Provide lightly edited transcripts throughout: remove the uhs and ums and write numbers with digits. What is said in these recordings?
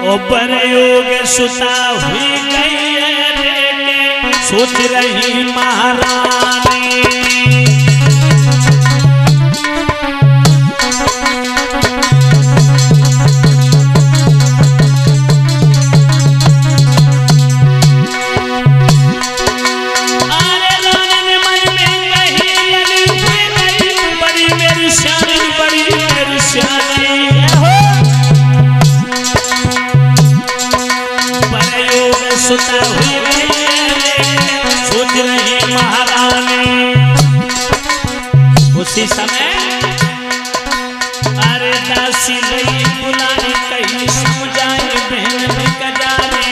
ओ परयोग सुता हुई गई रे, सोच रही महारानी। सुता हुई सोच रही महारानी। उसी समय अरे दासी गई बुलाने, कहीं समझाए बहन में कजारे।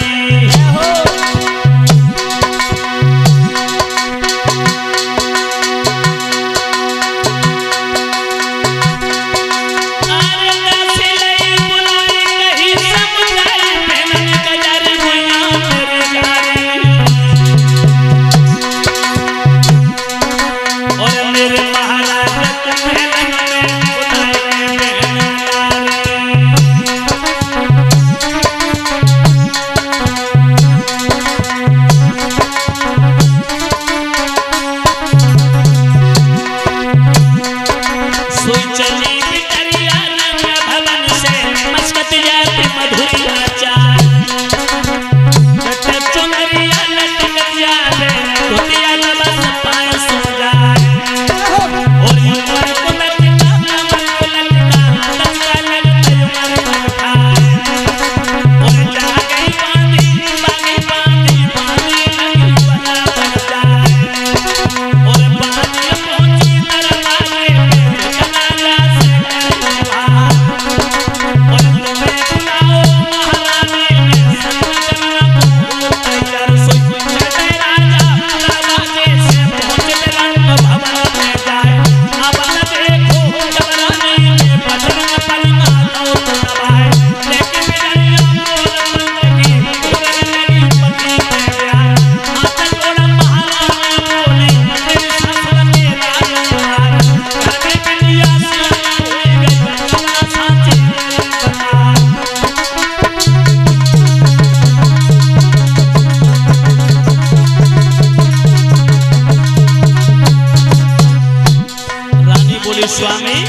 स्वामी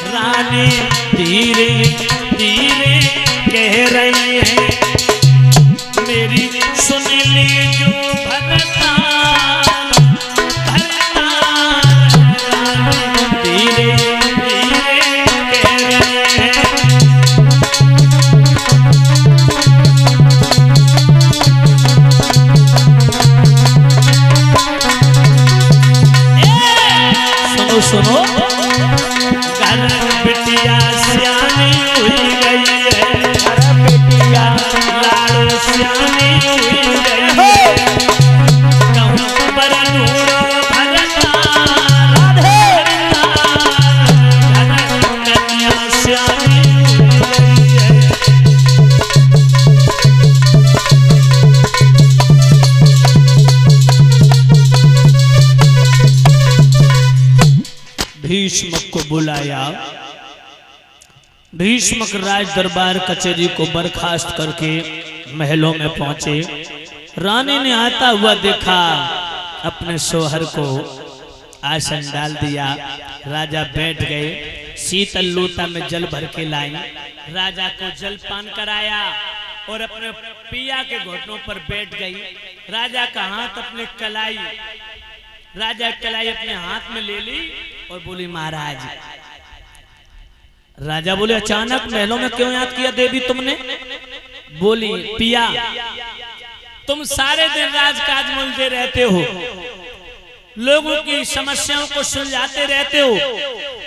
रानी धीरे धीरे कह रही है, मेरी सुन ली जो भरताल धीरे धीरे कह रही है। सुनो सुनो बिटिया सियानी हुई गई है, बिटिया लाड़ सियानी हुई गई है। कहूँ पर नूरो भरता राधे कन्या सियानी हुई गई है। भीष्म को बुलाया। भीष्मक राज दरबार कचहरी को बर्खास्त करके महलों में पहुंचे। रानी ने आता हुआ देखा, अपने शोहर को आसन डाल दिया। राजा बैठ गए, शीतल लोटा में जल भर के लाई, राजा को जलपान कराया और अपने पिया के घुटनों पर बैठ गई। राजा का हाथ अपने कलाई, राजा कलाई अपने हाथ में ले ली और बोली महाराज। राजा बोले अचानक महलों में क्यों याद किया देवी तुमने? बोली पिया तुम सारे दिन राजकाज में उलझे रहते हो, लोगों की समस्याओं को सुलझाते रहते हो,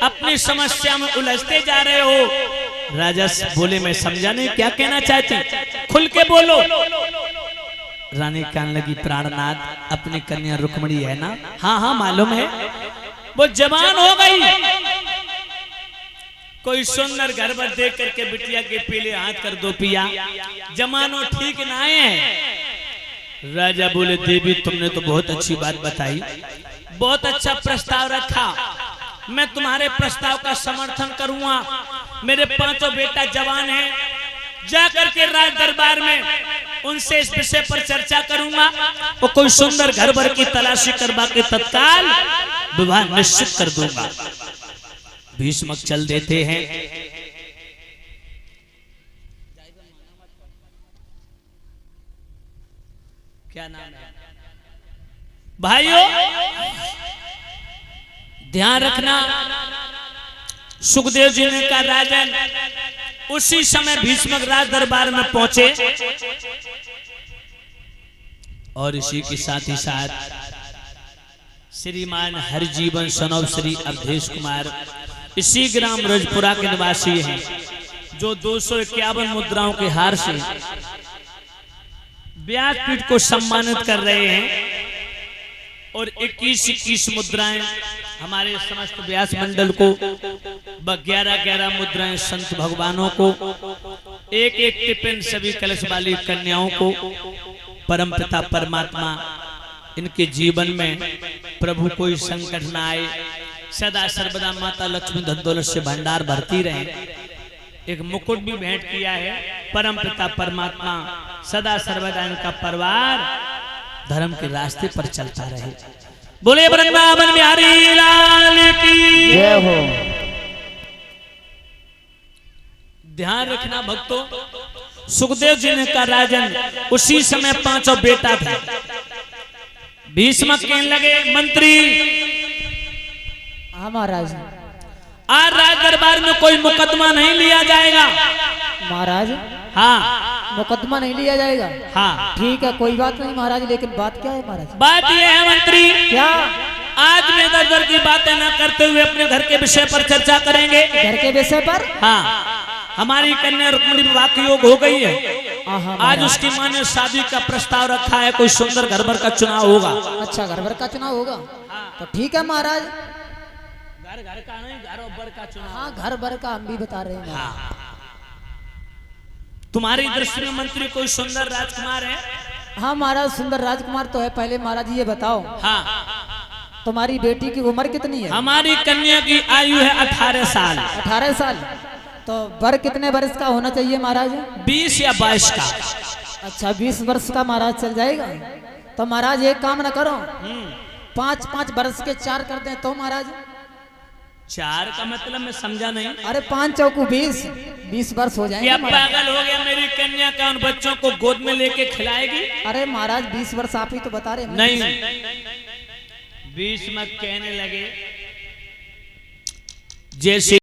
अपनी समस्या में उलझते जा रहे हो। राजा बोले मैं समझा नहीं क्या कहना चाहती, खुल के बोलो। रानी कहने लगी प्राणनाथ अपनी कन्या रुक्मणी है ना? हाँ हाँ मालूम है, वो जवान हो गई। कोई सुंदर घर पर देख करके बिटिया के पीले हाथ कर दो पिया, जमानो ठीक ना है। राजा बोले देवी तुमने तो बहुत अच्छी बात बताई, बहुत अच्छा प्रस्ताव रखा, मैं तुम्हारे प्रस्ताव का समर्थन करूंगा। मेरे पांचों बेटा जवान हैं, जाकर के राज दरबार में उनसे इस विषय पर चर्चा करूंगा और कोई सुंदर घर भर की तलाशी करवा के तत्काल विवाह निश्चित कर दूंगा। भीष्म चल देते हैं। क्या नाम है भाइयों, ध्यान रखना। सुखदेव जी ने कहा राजन, उसी समय भीष्म राज दरबार में पहुंचे और इसी के साथ ही साथ श्रीमान हरिजीवन सनोव श्री अवधेश कुमार इसी ग्राम रजपुरा के निवासी हैं, जो 251 मुद्राओं के हार से व्यासपीठ को सम्मानित कर रहे हैं और 21-21 मुद्राएं हमारे समस्त व्यास मंडल को, 11-11 मुद्राएं संत भगवानों को, 1-1 टिफिन सभी कलश वाली कन्याओं को। परमपिता परमात्मा इनके जीवन में प्रभु कोई संकट न आए, सदा सर्वदा माता लक्ष्मी धन दौलत से भंडार भरती रहे। एक मुकुट भी भेंट किया है। परमपिता परमात्मा सदा सर्वदा इनका परिवार धर्म के रास्ते पर चलता रहे। बोले वृंदावन बिहारी लाल की जय हो। ध्यान रखना भक्तों, सुखदेव जी ने कहा राजन, उसी समय 5 बेटा था। भीष्म कहने लगे मंत्री, हाँ महाराज, आज राज दरबार में कोई मुकदमा नहीं लिया जाएगा। महाराज, हाँ मुकदमा नहीं लिया जाएगा। हाँ ठीक है, कोई बात नहीं महाराज, लेकिन बात क्या है महाराज? बात यह है मंत्री, क्या? आज में दर की बातें न करते हुए अपने घर के विषय पर चर्चा करेंगे। घर के विषय पर? हाँ, हमारी कन्या रुक्मिणी विवाह की योग हो गई है। आज उसकी मां ने शादी का प्रस्ताव रखा है, कोई सुंदर घर भर का चुनाव होगा। अच्छा, घर भर का चुनाव होगा। तो ठीक है महाराज, घर का नहीं, घर भर का चुनाव। हाँ, घर भर का हम भी बता रहे हैं। हाँ। तुम्हारी दृष्टि में मंत्री कोई सुंदर राजकुमार है? हाँ महाराज, सुंदर राजकुमार तो है। पहले महाराज ये बताओ, हाँ, तुम्हारी बेटी की उम्र कितनी है? हमारी कन्या की आयु है 18 साल। 18 साल? तो वर कितने वर्ष का होना चाहिए महाराज? 20 या 22 का। अच्छा, 20 वर्ष का महाराज चल जाएगा। तो महाराज एक काम न करो, 5-5 वर्ष के 4 कर दें तो महाराज। 4 का मतलब मैं समझा नहीं। अरे 5 चौकू 20 वर्ष हो जाएंगे। क्या पागल हो गया? मेरी कन्या का उन बच्चों को गोद में लेके खिलाएगी? अरे महाराज 20 वर्ष आप ही तो बता रहे हैं। नहीं, 20 मत कहने लगे। जैसे